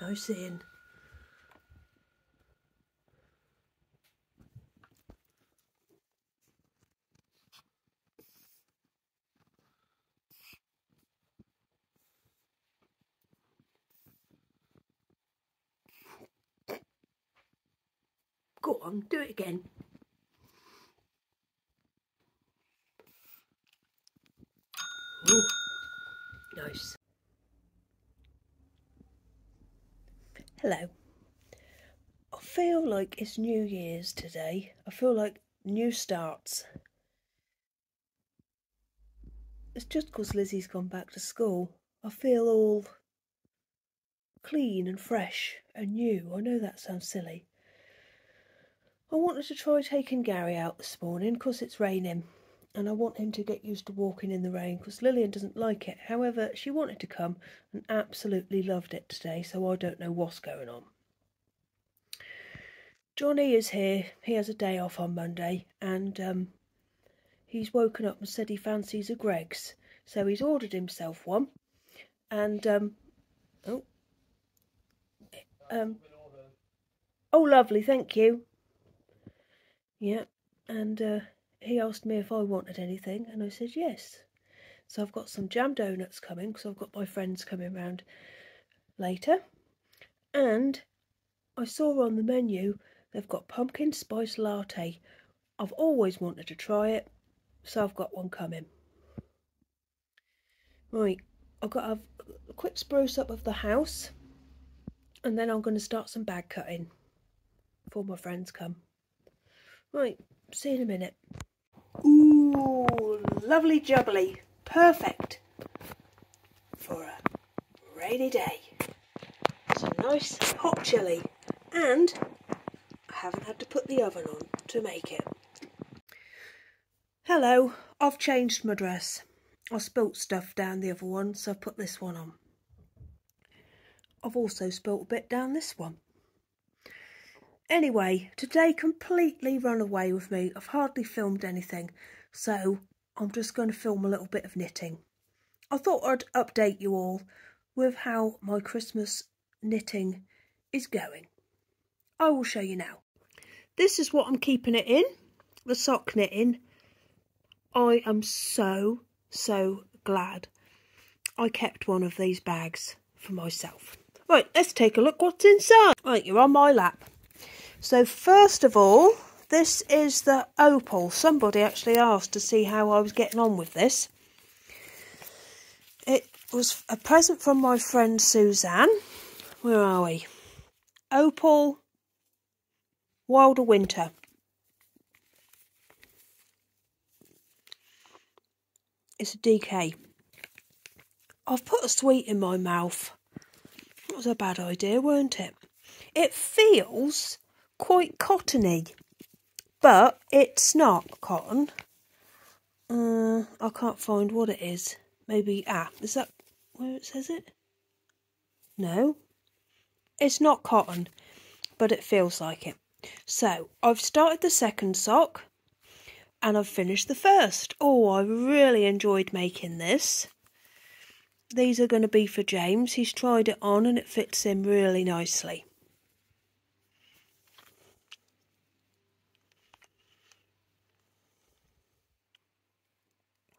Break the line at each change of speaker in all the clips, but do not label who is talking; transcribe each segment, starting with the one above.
No seeing. Go on, do it again. Ooh, nice. Hello. I feel like it's New Year's today. I feel like new starts. It's just because Lizzie's gone back to school. I feel all clean and fresh and new. I know that sounds silly. I wanted to try taking Gary out this morning because it's raining. And I want him to get used to walking in the rain because Lillian doesn't like it. However, she wanted to come and absolutely loved it today, so I don't know what's going on. Johnny is here. He has a day off on Monday, and he's woken up and said he fancies a Greggs. So he's ordered himself one. And, oh, lovely, thank you. Yeah, and he asked me if I wanted anything, and I said yes. So I've got some jam donuts coming, because I've got my friends coming round later. And I saw on the menu they've got pumpkin spice latte. I've always wanted to try it, so I've got one coming. Right, I've got to have a quick spruce up of the house, and then I'm going to start some bag cutting before my friends come. Right, see you in a minute. Ooh, lovely jubbly. Perfect for a rainy day. It's a nice hot chilli, and I haven't had to put the oven on to make it. Hello, I've changed my dress. I spilt stuff down the other one, so I've put this one on. I've also spilt a bit down this one. Anyway, today completely run away with me. I've hardly filmed anything, so I'm just going to film a little bit of knitting. I thought I'd update you all with how my Christmas knitting is going. I will show you now. This is what I'm keeping it in, the sock knitting. I am so glad I kept one of these bags for myself. Right, let's take a look what's inside. Right, you're on my lap. So first of all, this is the opal. Somebody actually asked to see how I was getting on with this. It was a present from my friend Suzanne. Where are we? Opal Wilder Winter. It's a DK. I've put a sweet in my mouth. That was a bad idea, weren't it? It feels quite cottony, but it's not cotton. I can't find what it is. Maybe, is that where it says it? No, it's not cotton, but it feels like it. So, I've started the second sock, and I've finished the first. Oh, I really enjoyed making this. These are going to be for James. He's tried it on, and it fits him really nicely.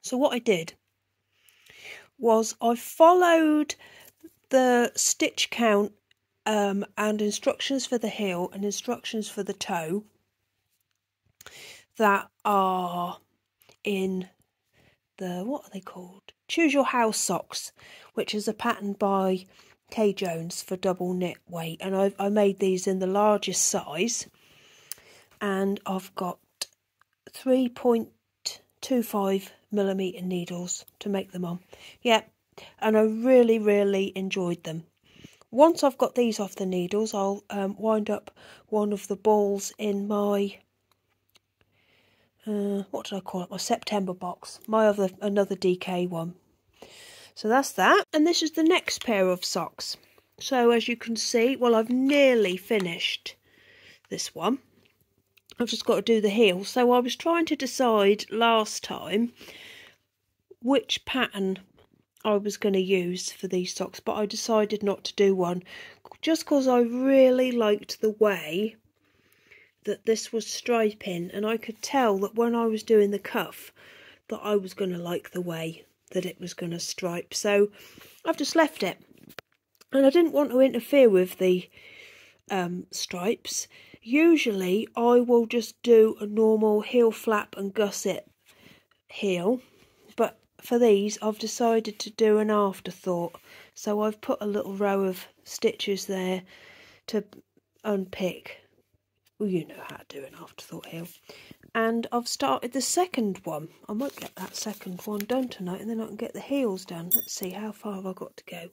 So what I did was I followed the stitch count and instructions for the heel and instructions for the toe that are in the, what are they called? Choose Your House socks, which is a pattern by Kay Jones for double knit weight. And I made these in the largest size, and I've got 3.25mm needles to make them on. Yeah, and I really enjoyed them. Once I've got these off the needles, I'll wind up one of the balls in my what did I call it? My September box. Another DK one. So that's that. And this is the next pair of socks. So as you can see, well, I've nearly finished this one. I've just got to do the heel. So I was trying to decide last time which pattern I was going to use for these socks, but I decided not to do one just because I really liked the way that this was striping, and I could tell that when I was doing the cuff that I was going to like the way that it was going to stripe, so I've just left it. And I didn't want to interfere with the stripes. Usually I will just do a normal heel flap and gusset heel, but for these I've decided to do an afterthought, so I've put a little row of stitches there to unpick. Well, you know how to do an afterthought heel. And I've started the second one. I might get that second one done tonight, and then I can get the heels done. Let's see, how far have I got to go?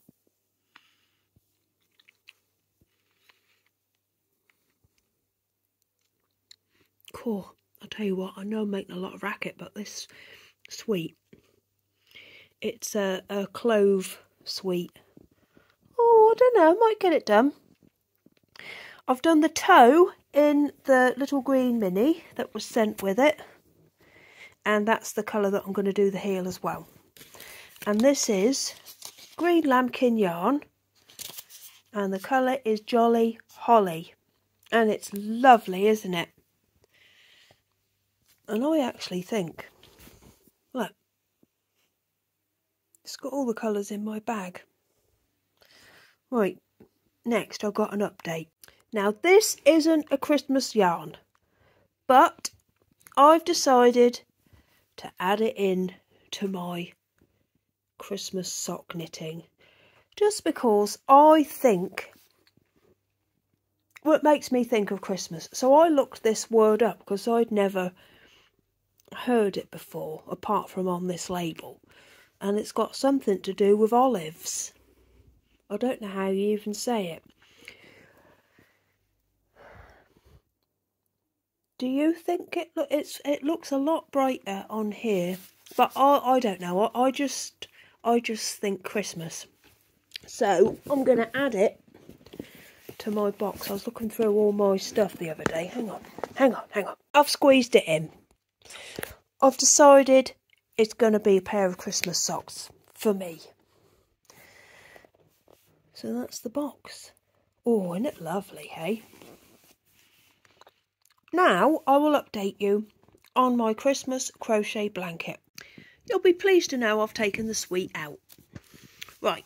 Cool. I'll tell you what, I know I'm making a lot of racket, but this sweet, it's a clove sweet. Oh, I don't know, I might get it done. I've done the toe in the little green mini that was sent with it, and that's the colour that I'm going to do the heel as well. And this is green lambkin yarn, and the colour is Jolly Holly, and it's lovely, isn't it? And I actually think, look, it's got all the colours in my bag. Right, next I've got an update. Now this isn't a Christmas yarn, but I've decided to add it in to my Christmas sock knitting, just because I think, well, it makes me think of Christmas. So I looked this word up because I'd never heard it before, apart from on this label, and it's got something to do with olives. I don't know how you even say it. Do you think it looks a lot brighter on here, but I don't know. I just think Christmas. So I'm going to add it to my box. I was looking through all my stuff the other day. Hang on. I've squeezed it in. I've decided it's going to be a pair of Christmas socks for me. So that's the box. Oh, isn't it lovely, hey? Now I will update you on my Christmas crochet blanket. You'll be pleased to know I've taken the sweet out. Right,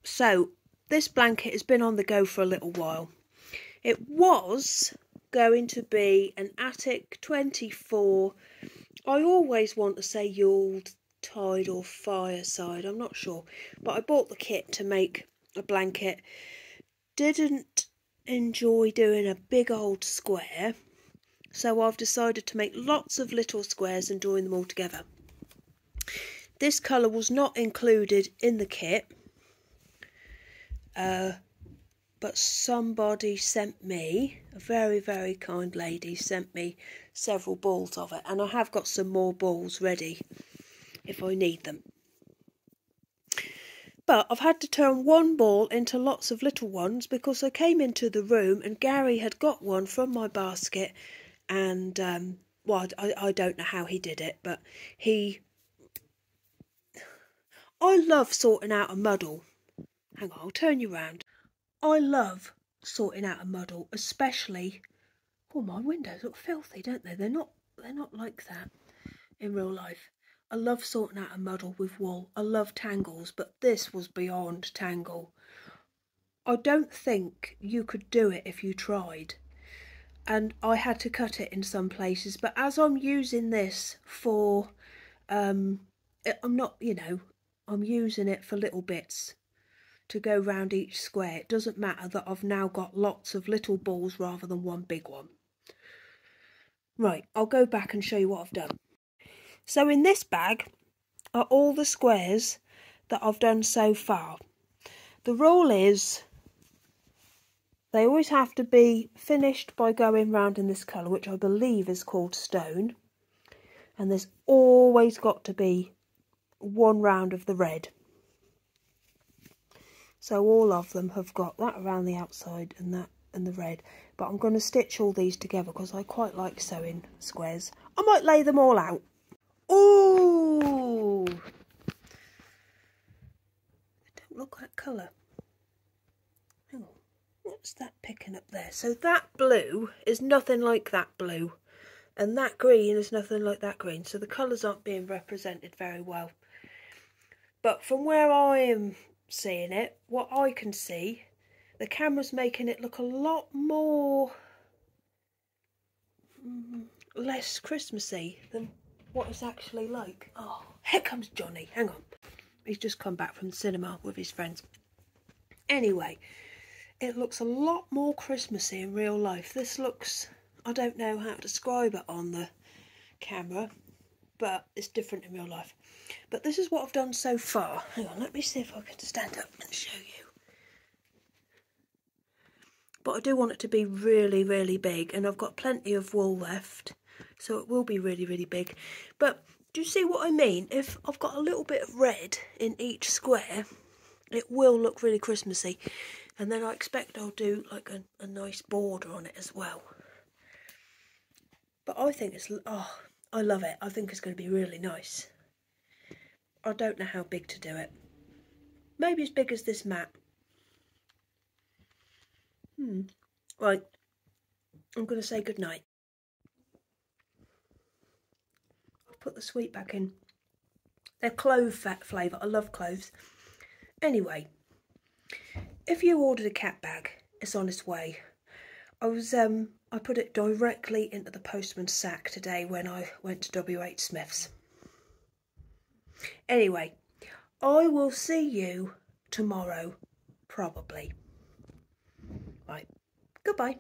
so this blanket has been on the go for a little while. It was going to be an Attic 24. I always want to say Yuletide or Fireside, I'm not sure. But I bought the kit to make a blanket. Didn't enjoy doing a big old square, so I've decided to make lots of little squares and join them all together. This colour was not included in the kit, but somebody sent me, a very, very kind lady, sent me several balls of it, and I have got some more balls ready if I need them. But I've had to turn one ball into lots of little ones because I came into the room and Gary had got one from my basket, and well, I don't know how he did it, but I love sorting out a muddle. Hang on, I'll turn you round. I love sorting out a muddle, especially. Oh, my windows look filthy, don't they? They're not like that in real life. I love sorting out a muddle with wool. I love tangles, but this was beyond tangle. I don't think you could do it if you tried. And I had to cut it in some places, but as I'm using this for, I'm not, I'm using it for little bits to go round each square. It doesn't matter that I've now got lots of little balls rather than one big one. Right, I'll go back and show you what I've done. So in this bag are all the squares that I've done so far. The rule is they always have to be finished by going round in this colour, which I believe is called stone. And there's always got to be one round of the red. So all of them have got that around the outside and that and the red. But I'm going to stitch all these together because I quite like sewing squares. I might lay them all out. Ooh! look at that colour. Hang on, what's that picking up there? So that blue is nothing like that blue, and that green is nothing like that green, so the colours aren't being represented very well. But from where I am seeing it, what I can see, the camera's making it look a lot more less Christmassy than what it's actually like. Oh, here comes Johnny. Hang on. He's just come back from the cinema with his friends. Anyway, it looks a lot more Christmassy in real life. This looks, I don't know how to describe it on the camera, but it's different in real life. But this is what I've done so far. Hang on, let me see if I can stand up and show you. But I do want it to be really, really big, and I've got plenty of wool left, so it will be really, really big. But do you see what I mean? If I've got a little bit of red in each square, it will look really Christmassy. And then I expect I'll do like a nice border on it as well. But I think it's, oh, I love it. I think it's going to be really nice. I don't know how big to do it. Maybe as big as this mat. Right, I'm going to say goodnight. I'll put the sweet back in. They're clove flavour. I love cloves. Anyway, if you ordered a cat bag, it's on its way. I put it directly into the postman's sack today when I went to WH Smith's. Anyway, I will see you tomorrow, probably. Right, goodbye.